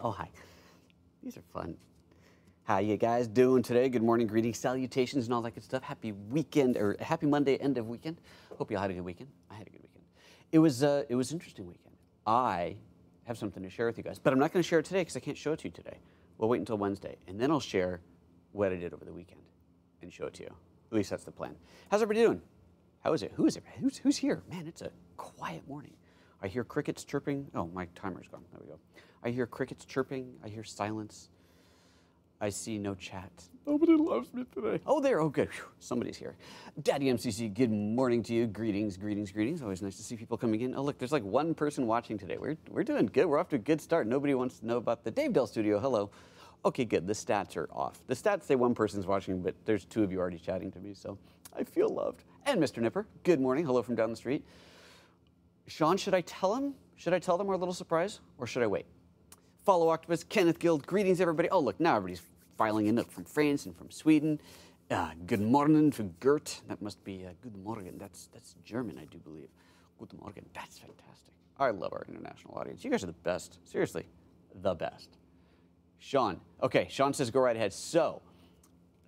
Oh, hi. These are fun. How you guys doing today? Good morning, greetings, salutations, and all that good stuff. Happy weekend, or happy Monday, end of weekend. Hope you all had a good weekend. I had a good weekend. It was an interesting weekend. I have something to share with you guys, but I'm not going to share it today because I can't show it to you today. We'll wait until Wednesday, and then I'll share what I did over the weekend and show it to you. At least that's the plan. How's everybody doing? How is it? Who is it? Who's here? Man, it's a quiet morning. I hear crickets chirping. Oh, my timer's gone. There we go. I hear crickets chirping. I hear silence. I see no chat. Nobody loves me today. Oh, there. Oh, good. Whew. Somebody's here. Daddy MCC, good morning to you. Greetings, greetings, greetings. Always nice to see people coming in. Oh, look, there's like one person watching today. We're doing good. We're off to a good start. Nobody wants to know about the Dave Dell Studio. Hello. Okay, good. The stats are off. The stats say one person's watching, but there's two of you already chatting to me, so I feel loved. And Mr. Nipper, good morning. Hello from down the street. Sean, should I tell him? Should I tell them our little surprise, or should I wait? Follow Octopus, Kenneth Guild, greetings everybody. Oh look, now everybody's filing in from France and from Sweden. Good morning to Gert. That must be good morgen. That's German, I do believe. Good morgen. That's fantastic. I love our international audience. You guys are the best. Seriously, the best. Sean. Okay, Sean says go right ahead. So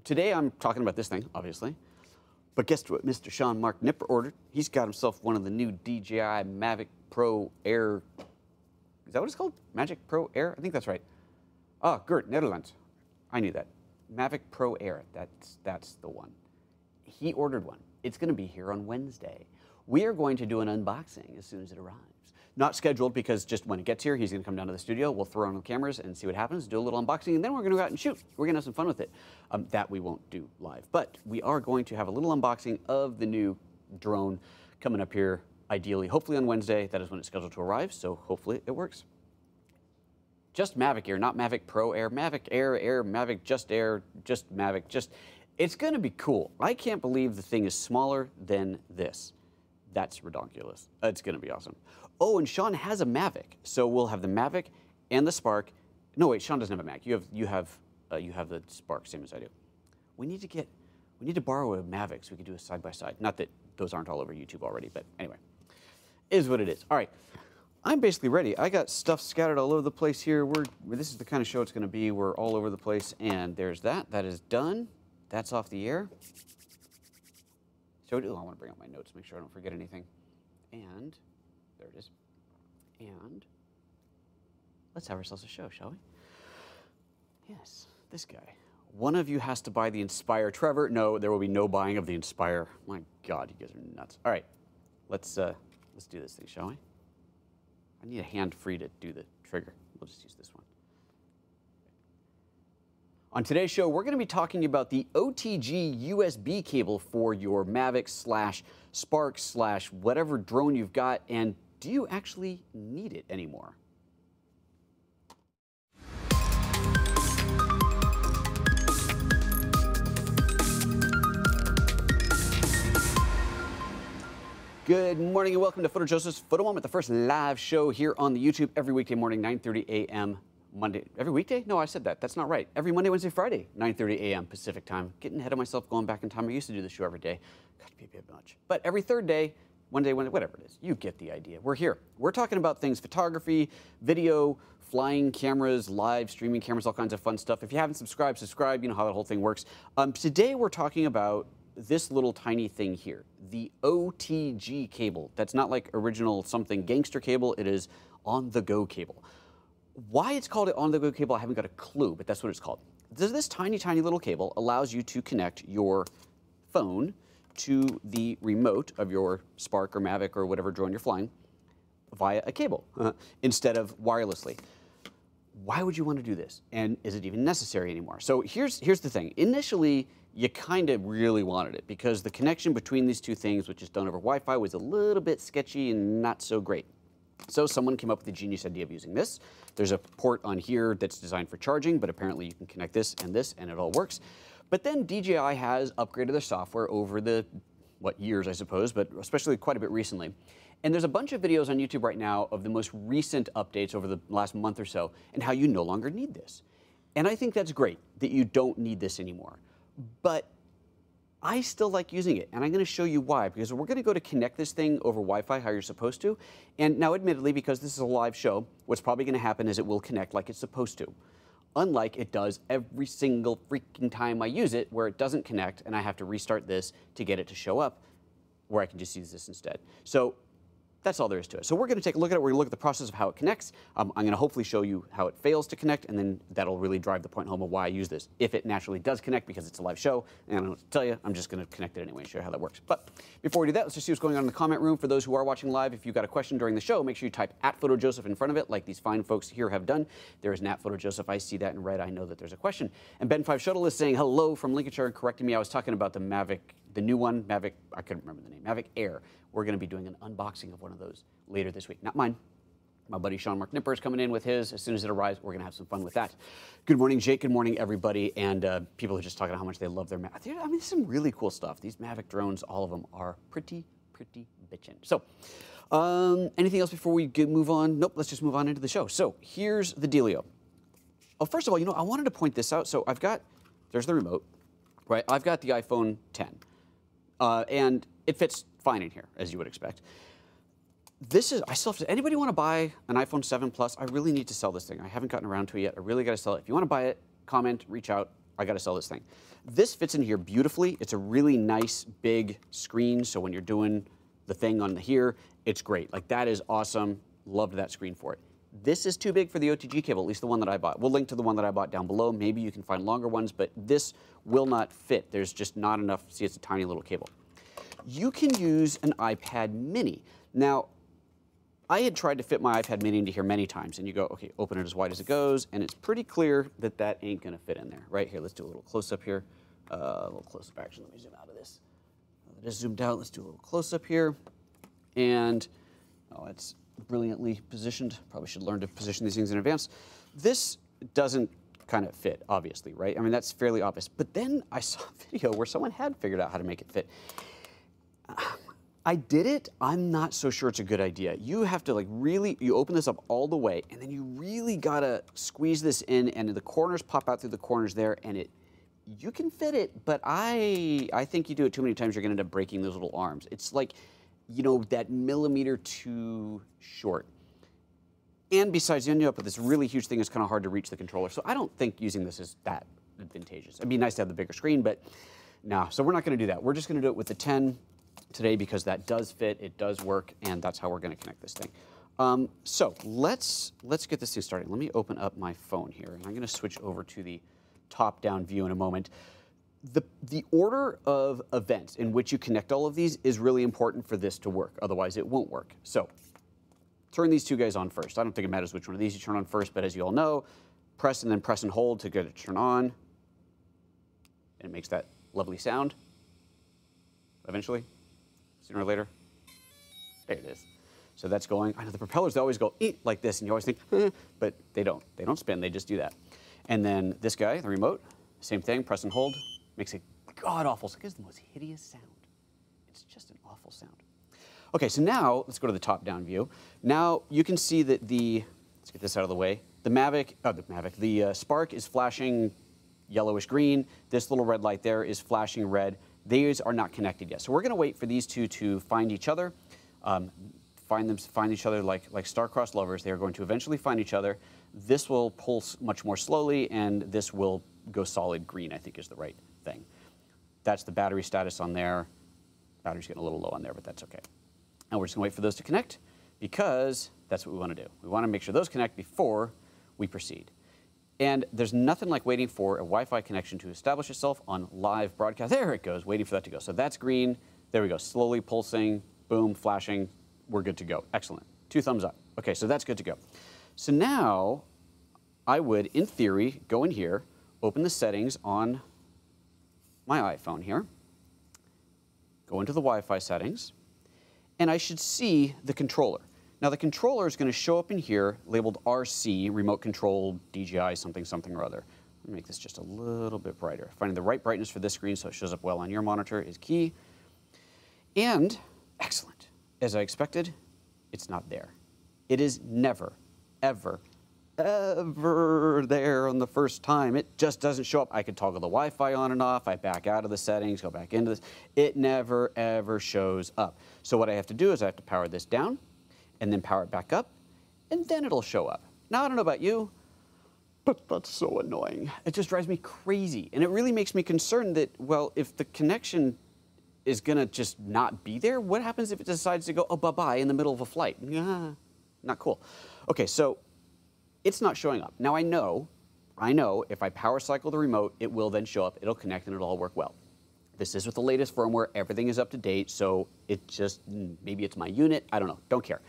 today I'm talking about this thing, obviously. But guess what Mr. Sean Mark Nipper ordered? He's got himself one of the new DJI Mavic Pro Air. Is that what it's called? Mavic Pro Air? I think that's right. Ah, Gert, Netherlands. I knew that. Mavic Pro Air. That's the one. He ordered one. It's going to be here on Wednesday. We are going to do an unboxing as soon as it arrives. Not scheduled because just when it gets here, he's going to come down to the studio. We'll throw on the cameras and see what happens, do a little unboxing, and then we're going to go out and shoot. We're going to have some fun with it. That we won't do live. But we are going to have a little unboxing of the new drone coming up here, ideally, hopefully on Wednesday. That is when it's scheduled to arrive, so hopefully it works. Just Mavic Air, not Mavic Pro Air. Mavic Air, Mavic just Mavic, it's going to be cool. I can't believe the thing is smaller than this. That's ridiculous. It's going to be awesome. Oh, and Sean has a Mavic, so we'll have the Mavic and the Spark. No, wait, Sean doesn't have a Mac. You have the Spark, same as I do. We need to borrow a Mavic so we can do a side by side. Not that those aren't all over YouTube already, but anyway, is what it is. All right, I'm basically ready. I got stuff scattered all over the place here. This is the kind of show it's going to be. We're all over the place, and there's that. That is done. That's off the air. So I want to bring up my notes, make sure I don't forget anything. And there it is. And let's have ourselves a show, shall we? Yes, this guy. One of you has to buy the Inspire. Trevor, no, there will be no buying of the Inspire. My God, you guys are nuts. All right, let's do this thing, shall we? I need a hand free to do the trigger. We'll just use this one. On today's show, we're going to be talking about the OTG USB cable for your Mavic / Spark / whatever drone you've got, and do you actually need it anymore? Good morning and welcome to PhotoJoseph's Photo Moment, the first live show here on the YouTube every weekday morning, 9:30 a.m. Monday. Every weekday? No, I said that. That's not right. Every Monday, Wednesday, Friday, 9:30 a.m. Pacific time. Getting ahead of myself, going back in time. I used to do the show every day. Got to be a bit much. But every third day, Wednesday, whatever it is. You get the idea. We're here. We're talking about things, photography, video, flying cameras, live streaming cameras, all kinds of fun stuff. If you haven't subscribed, subscribe. You know how that whole thing works. Today, we're talking about this little tiny thing here, the OTG cable. That's not like original something gangster cable. It is on-the-go cable. Why it's called an on-the-go cable, I haven't got a clue, but that's what it's called. This tiny, tiny little cable allows you to connect your phone to the remote of your Spark or Mavic or whatever drone you're flying via a cable instead of wirelessly. Why would you want to do this? And is it even necessary anymore? So here's the thing. Initially, you kind of really wanted it because the connection between these two things, which is done over Wi-Fi, was a little bit sketchy and not so great. So someone came up with the genius idea of using this. There's a port on here that's designed for charging, but apparently you can connect this, and it all works. But then DJI has upgraded their software over the, years, I suppose, but especially quite a bit recently. And there's a bunch of videos on YouTube right now of the most recent updates over the last month or so and how you no longer need this. And I think that's great that you don't need this anymore. But I still like using it, and I'm going to show you why, because we're going to go to connect this thing over Wi-Fi how you're supposed to. And now, admittedly, because this is a live show, what's probably going to happen is it will connect like it's supposed to, unlike it does every single freaking time I use it, where it doesn't connect, and I have to restart this to get it to show up, where I can just use this instead. So that's all there is to it. So we're going to take a look at it. We're going to look at the process of how it connects. I'm going to hopefully show you how it fails to connect, and then that'll really drive the point home of why I use this. If it naturally does connect, because it's a live show, and I don't know what to tell you, I'm just going to connect it anyway and show you how that works. But before we do that, let's just see what's going on in the comment room. For those who are watching live, if you've got a question during the show, make sure you type @PhotoJoseph in front of it, like these fine folks here have done. There is an @PhotoJoseph. I see that in red. I know that there's a question. And Ben5 Shuttle is saying hello from Lincolnshire and correcting me. I was talking about the Mavic, the new one, Mavic, I couldn't remember the name, Mavic Air. We're going to be doing an unboxing of one of those later this week. Not mine. My buddy Sean Mark Nipper is coming in with his. As soon as it arrives, we're going to have some fun with that. Good morning, Jake. Good morning, everybody. And people are just talking about how much they love their Mavic. I mean, some really cool stuff. These Mavic drones, all of them are pretty bitchin'. So, anything else before we move on? Nope, let's just move on into the show. So, here's the dealio. Oh, first of all, you know, I wanted to point this out. So, there's the remote, right? I've got the iPhone 10. And it fits fine in here, as you would expect. Anybody want to buy an iPhone 7 Plus? I really need to sell this thing. I haven't gotten around to it yet. I really got to sell it. If you want to buy it, comment, reach out. I got to sell this thing. This fits in here beautifully. It's a really nice, big screen. So when you're doing the thing on here, it's great. Like, that is awesome. Loved that screen for it. This is too big for the OTG cable, at least the one that I bought. We'll link to the one that I bought down below. Maybe you can find longer ones, but this will not fit. There's just not enough. See, it's a tiny little cable. You can use an iPad mini. Now, I had tried to fit my iPad mini into here many times, and you go, okay, open it as wide as it goes, and it's pretty clear that that ain't gonna fit in there. Right here, let's do a little close-up here. A little close-up action, let me zoom out of this. I just zoomed out, let's do a little close-up here. And, oh, it's brilliantly positioned. Probably should learn to position these things in advance. This doesn't kind of fit, obviously, right? I mean, that's fairly obvious. But then I saw a video where someone had figured out how to make it fit. I did it. I'm not so sure it's a good idea. You have to, like, really, you open this up all the way, and then you really gotta squeeze this in, and the corners pop out through the corners there, and you can fit it, but I think you do it too many times, you're gonna end up breaking those little arms. It's like, you know, that millimeter too short. And besides, you end up with this really huge thing that's kind of hard to reach the controller. So I don't think using this is that advantageous. It'd be nice to have the bigger screen, but no. So we're not gonna do that. We're just gonna do it with the 10 today because that does fit, it does work, and that's how we're going to connect this thing. So let's get this thing started. Let me open up my phone here, and I'm going to switch over to the top-down view in a moment. The order of events in which you connect all of these is really important for this to work. Otherwise, it won't work. So turn these two guys on first. I don't think it matters which one of these you turn on first, but as you all know, press and then press and hold to get it to turn on, and it makes that lovely sound. Eventually. Sooner or later, there it is. So that's going. I know the propellers, they always go like this, and you always think, but they don't. They don't spin, they just do that. And then this guy, the remote, same thing, press and hold, makes a god-awful sound. It gives the most hideous sound. It's just an awful sound. Okay, so now, let's go to the top-down view. Now, you can see that let's get this out of the way, the Spark is flashing yellowish green. This little red light there is flashing red. These are not connected yet. So we're going to wait for these two to find each other, find each other like star-crossed lovers. They are going to eventually find each other. This will pulse much more slowly, and this will go solid green, I think is the right thing. That's the battery status on there. Battery's getting a little low on there, but that's okay. And we're just going to wait for those to connect because that's what we want to do. We want to make sure those connect before we proceed. And there's nothing like waiting for a Wi-Fi connection to establish itself on live broadcast. There it goes, waiting for that to go. So that's green. There we go, slowly pulsing, boom, flashing. We're good to go. Excellent. 2 thumbs up. Okay, so that's good to go. So now I would, in theory, go in here, open the settings on my iPhone here, go into the Wi-Fi settings, and I should see the controller. Now the controller is going to show up in here labeled RC, Remote Control DJI something something or other. Let me make this just a little bit brighter. Finding the right brightness for this screen so it shows up well on your monitor is key. And, excellent, as I expected, it's not there. It is never, ever, ever there on the first time. It just doesn't show up. I could toggle the Wi-Fi on and off. I back out of the settings, go back into this. It never, ever shows up. So what I have to do is I have to power this down and then power it back up, and then it'll show up. Now, I don't know about you, but that's so annoying. It just drives me crazy. And it really makes me concerned that, well, if the connection is gonna just not be there, what happens if it decides to go, oh, bye-bye in the middle of a flight? Not cool. Okay, so it's not showing up. Now I know if I power cycle the remote, it will then show up, it'll connect, and it'll all work well. This is with the latest firmware, everything is up to date, so it just, maybe it's my unit, I don't know, don't care.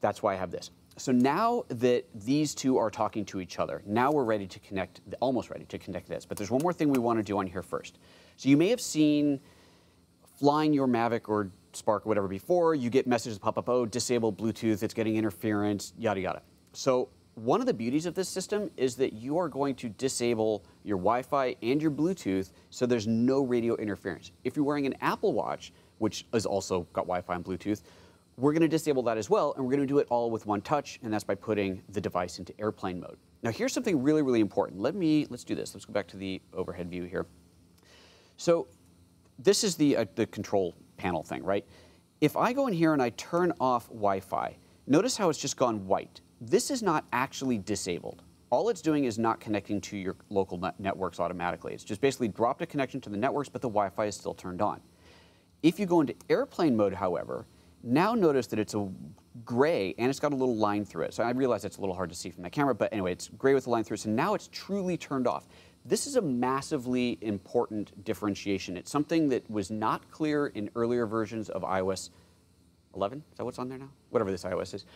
That's why I have this. So now that these two are talking to each other, now we're ready to connect, almost ready to connect this. But there's one more thing we want to do on here first. So you may have seen flying your Mavic or Spark or whatever before, you get messages pop up, oh, disable Bluetooth, it's getting interference, yada, yada. So one of the beauties of this system is that you are going to disable your Wi-Fi and your Bluetooth so there's no radio interference. If you're wearing an Apple Watch, which has also got Wi-Fi and Bluetooth, we're going to disable that as well, and we're going to do it all with one touch, and that's by putting the device into airplane mode. Now here's something really, really important. Let's do this. Let's go back to the overhead view here. So this is the control panel thing, right? If I go in here and I turn off Wi-Fi, notice how it's just gone white. This is not actually disabled. All it's doing is not connecting to your local networks automatically. It's just basically dropped a connection to the networks, but the Wi-Fi is still turned on. If you go into airplane mode, however, now notice that it's a gray and it's got a little line through it. So I realize it's a little hard to see from the camera, but anyway, it's gray with a line through it. So now it's truly turned off. This is a massively important differentiation. It's something that was not clear in earlier versions of iOS 11. Is that what's on there now? Whatever this iOS is.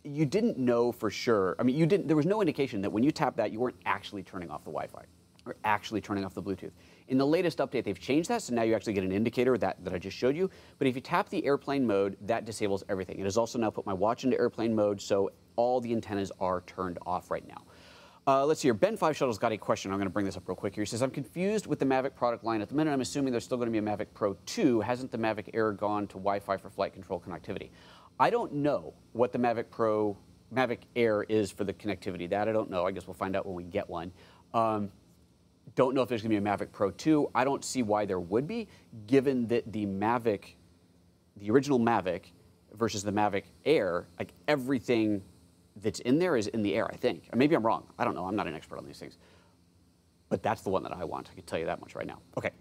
You didn't know for sure. I mean, there was no indication that when you tap that, you weren't actually turning off the Wi-Fi or actually turning off the Bluetooth. In the latest update, they've changed that, so now you actually get an indicator that I just showed you. But if you tap the airplane mode, that disables everything. It has also now put my watch into airplane mode, so all the antennas are turned off right now. Let's see here. Ben 5 Shuttle's got a question. I'm going to bring this up real quick here. He says, I'm confused with the Mavic product line. At the minute, I'm assuming there's still going to be a Mavic Pro 2. Hasn't the Mavic Air gone to Wi-Fi for flight control connectivity? I don't know what the Mavic Air is for the connectivity. That I don't know. I guess we'll find out when we get one. Don't know if there's going to be a Mavic Pro 2. I don't see why there would be, given that the original Mavic versus the Mavic Air, like everything that's in there is in the Air, I think. Or maybe I'm wrong. I don't know. I'm not an expert on these things. But that's the one that I want. I can tell you that much right now. Okay,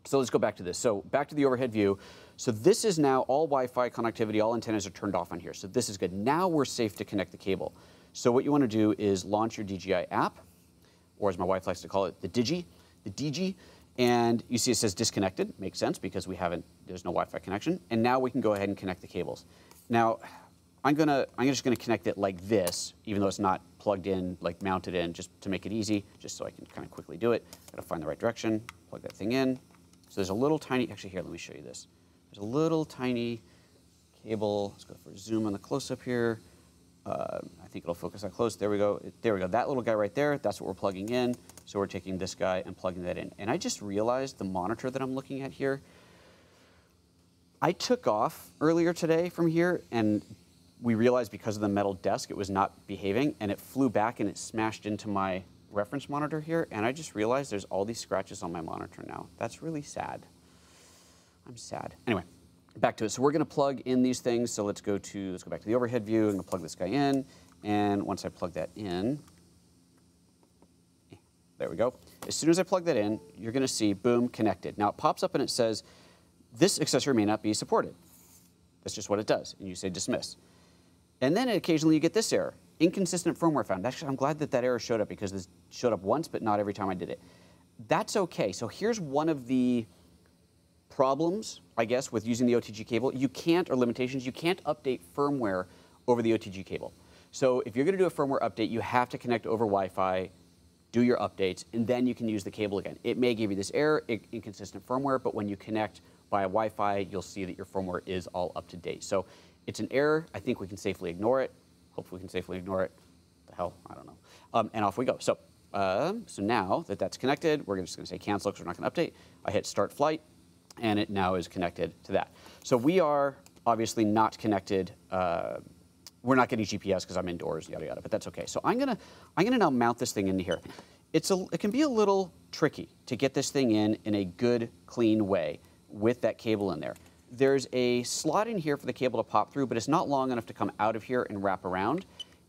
so let's go back to this. So back to the overhead view. So this is now all Wi-Fi connectivity. All antennas are turned off on here. So this is good. Now we're safe to connect the cable. So what you want to do is launch your DJI app, or as my wife likes to call it, the DG, and you see it says disconnected. Makes sense because there's no Wi-Fi connection. And now we can go ahead and connect the cables. Now, I'm just gonna connect it like this, even though it's not plugged in, like mounted in, just to make it easy, just so I can kind of quickly do it. Gotta find the right direction, plug that thing in. So there's a little tiny, actually here, let me show you this. There's a little tiny cable. Let's go for a zoom on the close-up here. I think it'll focus that close. There we go. There we go. That little guy right there, that's what we're plugging in. So we're taking this guy and plugging that in. And I just realized the monitor that I'm looking at here, I took off earlier today from here, and we realized because of the metal desk, it was not behaving, and it flew back and it smashed into my reference monitor here, and I just realized there's all these scratches on my monitor now. That's really sad. I'm sad. Anyway. Back to it. So we're going to plug in these things. So let's go back to the overhead view. I'm going to plug this guy in. And once I plug that in, there we go. As soon as I plug that in, you're going to see, boom, connected. Now it pops up and it says, this accessory may not be supported. That's just what it does. And you say dismiss. And then occasionally you get this error, inconsistent firmware found. Actually, I'm glad that error showed up because this showed up once, but not every time I did it. That's okay. So here's one of the problems, I guess, with using the OTG cable. Or limitations, you can't update firmware over the OTG cable. So if you're going to do a firmware update, you have to connect over Wi-Fi, do your updates, and then you can use the cable again. It may give you this error, inconsistent firmware, but when you connect via Wi-Fi, you'll see that your firmware is all up to date. So it's an error. I think we can safely ignore it. Hopefully we can safely ignore it. The hell? I don't know. And off we go. So now that that's connected, we're just going to say cancel because we're not going to update. I hit start flight, and it now is connected to that. So we are obviously not connected we're not getting GPS because I'm indoors, yada yada, but that's okay. So I'm gonna now mount this thing into here. It can be a little tricky to get this thing in a good, clean way with that cable in there. There's a slot in here for the cable to pop through, but it's not long enough to come out of here and wrap around.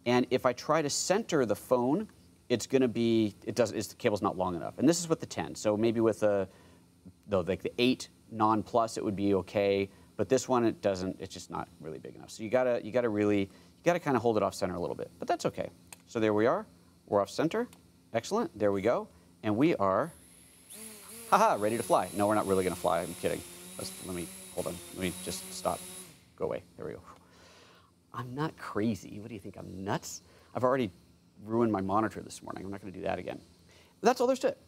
And if I try to center the phone, it's going to be, the cable's not long enough. And this is with the 10. So maybe with like the 8 non-plus, it would be okay. But this one, it's just not really big enough. So you gotta kind of hold it off center a little bit, but that's okay. So there we are, we're off center. Excellent, there we go. And we are, haha, ready to fly. No, we're not really gonna fly, I'm kidding. Hold on, let me just stop, go away, there we go. I'm not crazy, what do you think, I'm nuts? I've already ruined my monitor this morning, I'm not gonna do that again. But that's all there's to it.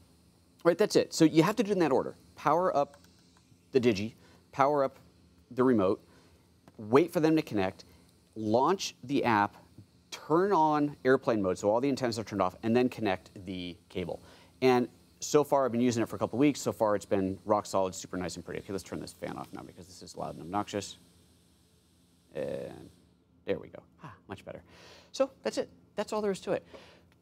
Right, that's it. So you have to do it in that order. Power up the Digi, power up the remote, wait for them to connect, launch the app, turn on airplane mode, so all the antennas are turned off, and then connect the cable. And so far, I've been using it for a couple of weeks. So far, it's been rock solid, super nice and pretty. Okay, let's turn this fan off now because this is loud and obnoxious. And there we go. Much better. So that's it. That's all there is to it.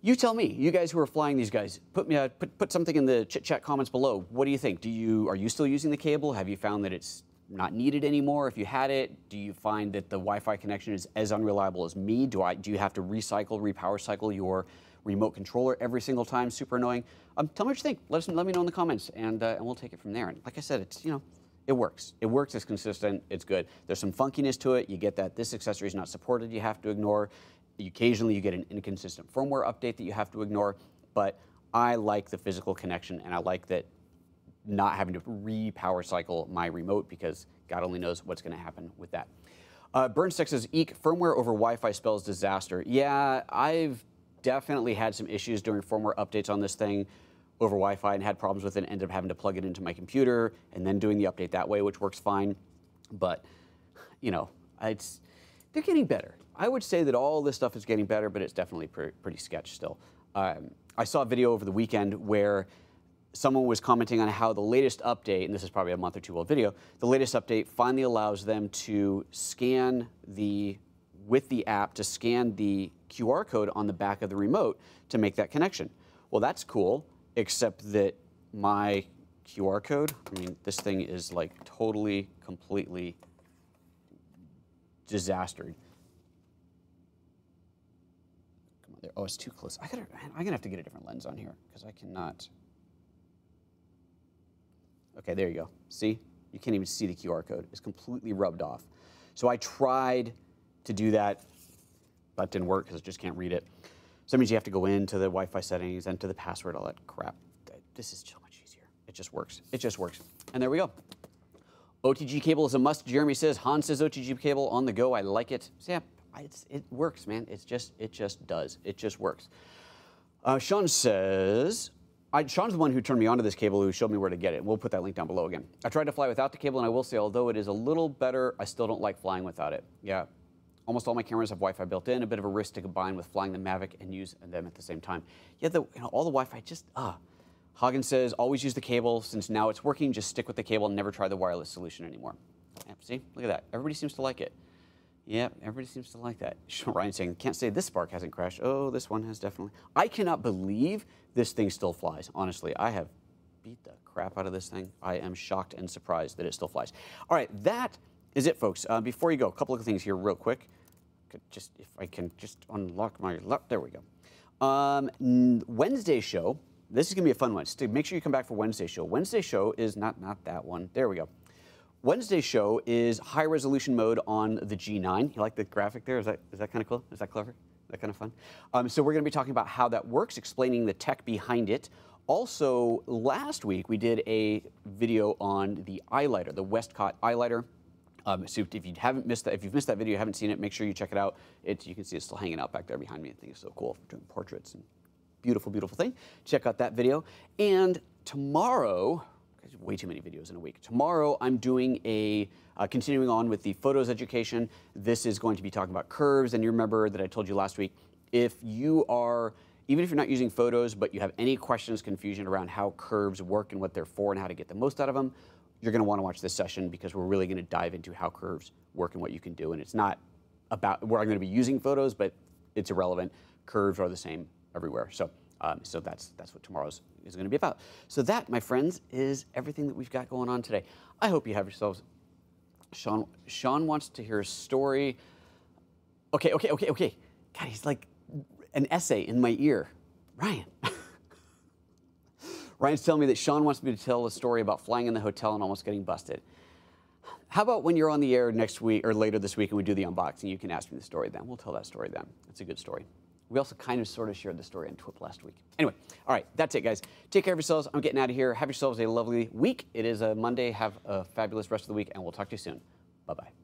You tell me, you guys who are flying these guys, put something in the chit chat comments below. What do you think? Are you still using the cable? Have you found that it's not needed anymore? If you had it, do you find that the Wi-Fi connection is as unreliable as me? Do you have to repower cycle your remote controller every single time? Super annoying. Tell me what you think. Let me know in the comments, and we'll take it from there. And like I said, it works. It works. It's consistent. It's good. There's some funkiness to it. You get that this accessory is not supported. You have to ignore. Occasionally, you get an inconsistent firmware update that you have to ignore. But I like the physical connection, and I like that not having to re-power cycle my remote because God only knows what's going to happen with that. Burnstick says, eek, firmware over Wi-Fi spells disaster. Yeah, I've definitely had some issues during firmware updates on this thing over Wi-Fi and had problems with it and ended up having to plug it into my computer and then doing the update that way, which works fine. But, they're getting better. I would say that all this stuff is getting better, but it's definitely pretty sketch still. I saw a video over the weekend where someone was commenting on how the latest update, and this is probably a month or two old video, the latest update finally allows them to scan with the app, to scan the QR code on the back of the remote to make that connection. Well, that's cool, except that my QR code, this thing is like totally, completely disastered. Come on there. Oh, it's too close. I'm gonna have to get a different lens on here because I cannot. Okay, there you go. See? You can't even see the QR code. It's completely rubbed off. So I tried to do that. That didn't work because I just can't read it. So that means you have to go into the Wi-Fi settings, enter the password, all that crap. This is so much easier. It just works. It just works. And there we go. OTG cable is a must, Jeremy says. Han says OTG cable on the go. I like it. So yeah, it works, man. It just does. It just works. Sean says, Sean's the one who turned me onto this cable, who showed me where to get it. We'll put that link down below again. I tried to fly without the cable, and I will say, although it is a little better, I still don't like flying without it. Yeah, almost all my cameras have Wi-Fi built in, a bit of a risk to combine with flying the Mavic and use them at the same time. Yeah, all the Wi-Fi just, Hagen says, always use the cable. Since now it's working, just stick with the cable and never try the wireless solution anymore. Yeah, see, look at that. Everybody seems to like it. Yep, everybody seems to like that. Ryan saying, can't say this Spark hasn't crashed. Oh, this one has definitely. I cannot believe this thing still flies. Honestly, I have beat the crap out of this thing. I am shocked and surprised that it still flies. All right, that is it, folks. Before you go, a couple of things here real quick. If I can just unlock my laptop. There we go. Wednesday show. This is going to be a fun one. So make sure you come back for Wednesday show. Wednesday show is not that one. There we go. Wednesday show is high resolution mode on the G9. You like the graphic there? Is that kind of cool? Is that clever? Is that kind of fun? So we're going to be talking about how that works, explaining the tech behind it. Also, last week we did a video on the eyelighter, the Westcott eyelighter. So if you haven't missed that, if you've missed that video, you haven't seen it, make sure you check it out. You can see it's still hanging out back there behind me. I think it's so cool for doing portraits and beautiful, beautiful thing. Check out that video. And tomorrow, way too many videos in a week. Tomorrow, I'm doing continuing on with the photos education. This is going to be talking about curves. And you remember that I told you last week, even if you're not using photos, but you have any questions, confusion around how curves work and what they're for and how to get the most out of them, you're going to want to watch this session because we're really going to dive into how curves work and what you can do. And it's not about where I'm going to be using photos, but it's irrelevant. Curves are the same everywhere. So, so that's what tomorrow's is going to be about. So that, my friends, is everything that we've got going on today. I hope you have yourselves. Sean wants to hear a story. Okay. God, he's like an essay in my ear. Ryan. Ryan's telling me that Sean wants me to tell a story about flying in the hotel and almost getting busted. How about when you're on the air next week or later this week and we do the unboxing, you can ask me the story then. We'll tell that story then. It's a good story. We also kind of sort of shared the story on TWIP last week. Anyway, all right, that's it, guys. Take care of yourselves. I'm getting out of here. Have yourselves a lovely week. It is a Monday. Have a fabulous rest of the week, and we'll talk to you soon. Bye-bye.